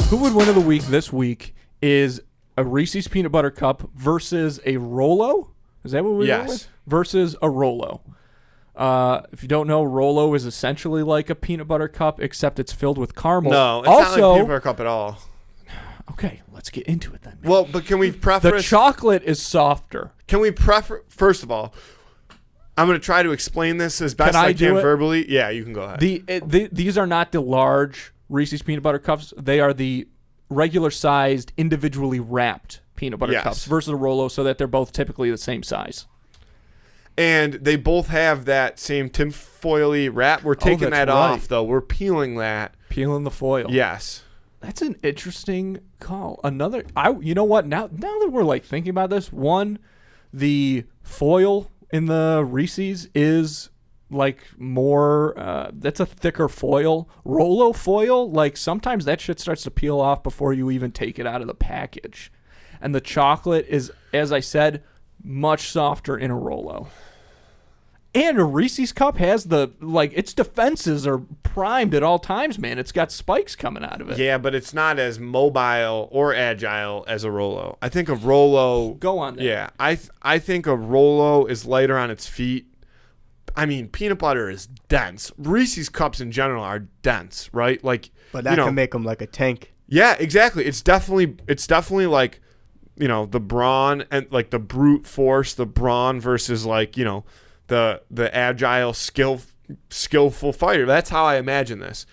Who would win of the week this week is a Reese's Peanut Butter Cup versus a Rolo. Is that what we went with? Versus a Rolo. If you don't know, Rolo is essentially like a peanut butter cup, except it's filled with caramel. No, it's not like a peanut butter cup at all. Okay, let's get into it then. Well, but can we preface... The chocolate is softer. Can we first of all, I'm going to try to explain this as best I can verbally. Yeah, you can go ahead. These are not the large Reese's Peanut Butter Cups. They are the regular-sized, individually wrapped peanut butter cups versus a Rolo, so that they're both typically the same size. And they both have that same tinfoily wrap. We're taking that off, though. We're peeling that. Peeling the foil. Yes. That's an interesting call. You know what? Now that we're like thinking about this, the foil in the Reese's is like more, that's a thicker foil. Rolo foil, like sometimes that shit starts to peel off before you even take it out of the package. And the chocolate is, as I said, much softer in a Rolo. And a Reese's cup has its defenses are primed at all times, man. It's got spikes coming out of it. Yeah, but it's not as mobile or agile as a Rolo. I think a Rolo... Go on there. Yeah, I think a Rolo is lighter on its feet. I mean, peanut butter is dense. Reese's cups in general are dense, right? But that can make them like a tank. Yeah, exactly. It's definitely like, the brawn and like the brute force, the brawn versus like, the agile, skillful fighter. That's how I imagine this.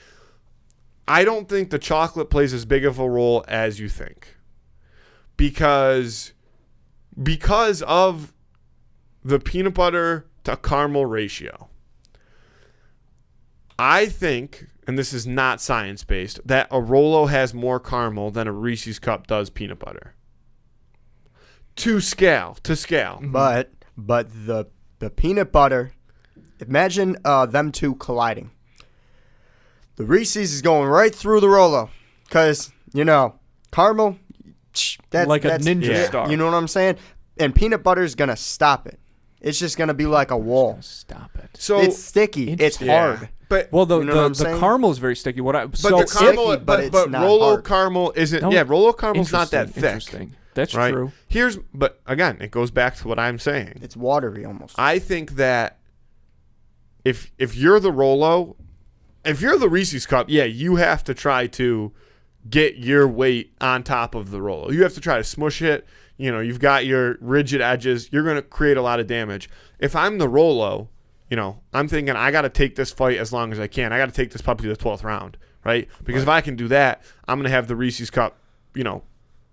I don't think the chocolate plays as big of a role as you think, because of the peanut butter to caramel ratio. I think, and this is not science-based, that a Rolo has more caramel than a Reese's cup does peanut butter. To scale. But the peanut butter, imagine them two colliding. The Reese's is going right through the Rolo because, caramel, that's like a ninja star. You know what I'm saying? And peanut butter is going to stop it. It's just going to be like a wall. Stop it. So it's sticky. It's hard. But the caramel is very sticky. But Rolo caramel isn't. Rolo caramel's not that thick. Interesting. That's true. But again, it goes back to what I'm saying. It's watery almost. I think that if you're the Rolo, if you're the Reese's cup, you have to try to get your weight on top of the Rolo. You have to try to smush it. You've got your rigid edges. You're going to create a lot of damage. If I'm the Rolo, I'm thinking I got to take this fight as long as I can. I got to take this puppy to the 12th round, right? Because if I can do that, I'm going to have the Reese's cup,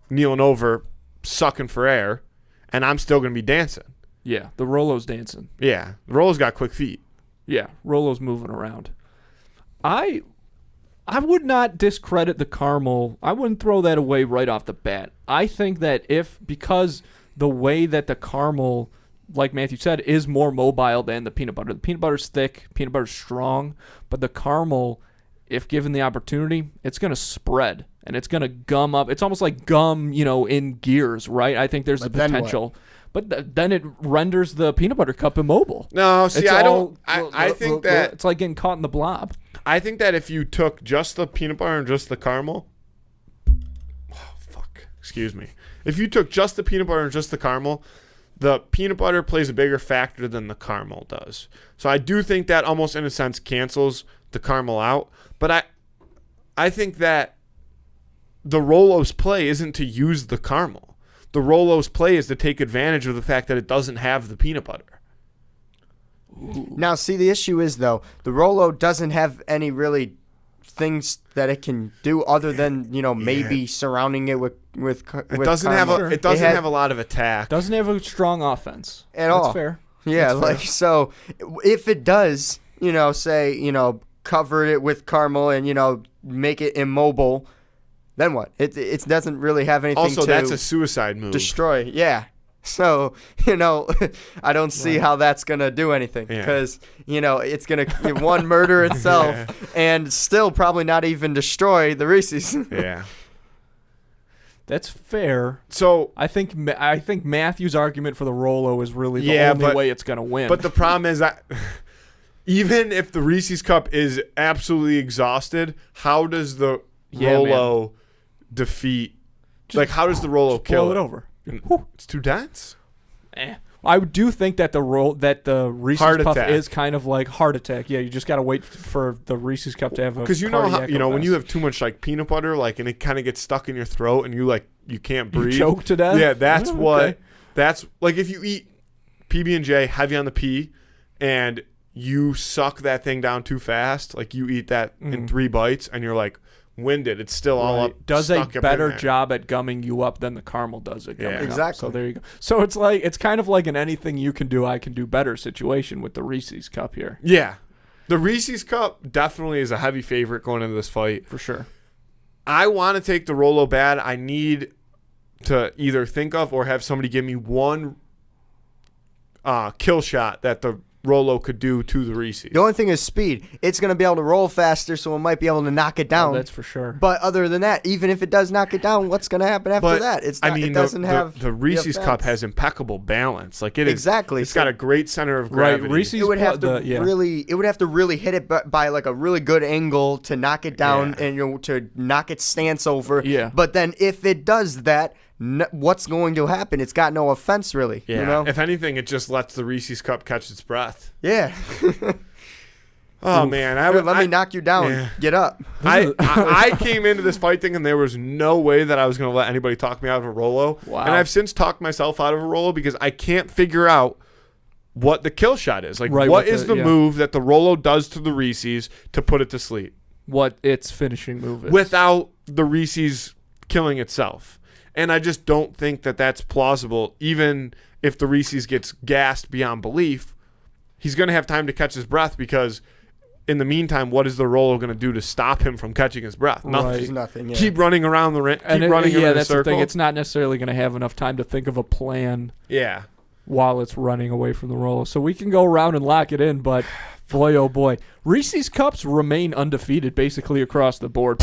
kneeling over, sucking for air, and I'm still going to be dancing. Yeah, the Rolo's dancing. Yeah, the Rolo's got quick feet. Yeah, Rolo's moving around. I would not discredit the caramel. I wouldn't throw that away right off the bat. I think that because the way that the caramel, like Matthew said, is more mobile than the peanut butter. The peanut butter's thick, peanut butter's strong, but the caramel, if given the opportunity, it's going to spread. And it's going to gum up. It's almost like gum, in gears, right? I think there's the potential. But then it renders the peanut butter cup immobable. No, see, I think that... It's like getting caught in the blob. I think that if you took just the peanut butter and just the caramel... Oh, fuck. Excuse me. If you took just the peanut butter and just the caramel, the peanut butter plays a bigger factor than the caramel does. So I do think that almost, in a sense, cancels the caramel out. But I think that the Rolo's play isn't to use the caramel. The Rolo's play is to take advantage of the fact that it doesn't have the peanut butter. Ooh. Now, see, the issue is, though, the Rolo doesn't have any really things that it can do other than, maybe surrounding it with it doesn't caramel. It doesn't have a lot of attack. Doesn't have a strong offense. At all. That's fair. Yeah, That's fair. So if it does, say, cover it with caramel and, make it immobile, then what? It doesn't really have anything also, to that's a suicide move. Destroy, yeah. So, I don't see how that's going to do anything because, it's going to, one, murder itself and still probably not even destroy the Reese's. Yeah. That's fair. So I think Matthew's argument for the Rolo is really the only way it's going to win. But the problem is that even if the Reese's cup is absolutely exhausted, how does the Rolo defeat? Just Like, how does the Rolo kill blow it over? It's too dense. I do think that the Reese's Heart Puff attack. is kind of like heart attack. Yeah, you just gotta wait for the Reese's Cup to have a Because you know how cardiac when arrest. you have too much like peanut butter, like, and it kind of gets stuck in your throat, and you can't You breathe. choke to death. Yeah, that's Oh, what. okay. That's like if you eat PB&J heavy on the P, and you suck that thing down too fast. Like you eat that in 3 bites, and you're like winded. It's still all up. Does a stuck up in better there. job at gumming you up than the caramel does at gumming up. Exactly. So there you go. So it's kind of like an anything you can do, I can do better situation with the Reese's Cup here. Yeah, the Reese's Cup definitely is a heavy favorite going into this fight. For sure. I want to take the Rolo bad. I need to either think of or have somebody give me one kill shot that the Rolo could do to the Reese's. The only thing is speed. It's going to be able to roll faster, so it might be able to knock it down. Oh, that's for sure. But other than that, even if it does knock it down, what's going to happen after But, that? It's I not, mean, it doesn't the, have the Reese's the Cup effects. has impeccable balance. Like it is Exactly. It's So got a great center of Right, gravity. Reese's It would have to yeah. really, it would have to really hit it by like a really good angle to knock it down Yeah. and to knock its stance over. Yeah. But then if it does that, what's going to happen? It's got no offense really. Yeah. You know? If anything, it just lets the Reese's Cup catch its breath. Yeah. Oh man, Let me knock you down. Yeah. Get up. I came into this fight thinking there was no way that I was going to let anybody talk me out of a Rolo. Wow. And I've since talked myself out of a Rolo because I can't figure out what the kill shot is. Like, Right, what with is the- the yeah. move that the Rolo does to the Reese's to put it to sleep What its finishing move is. without the Reese's killing itself? And I just don't think that that's plausible. Even if the Reese's gets gassed beyond belief, he's going to have time to catch his breath because in the meantime, what is the Rolo going to do to stop him from catching his breath? Nothing. There's nothing. Yeah. Keep running around the ring. Keep And running yeah, around that's the circle. the thing. It's not necessarily going to have enough time to think of a plan Yeah. while it's running away from the Rolo. So we can go around and lock it in, but boy, oh boy. Reese's Cups remain undefeated basically across the board.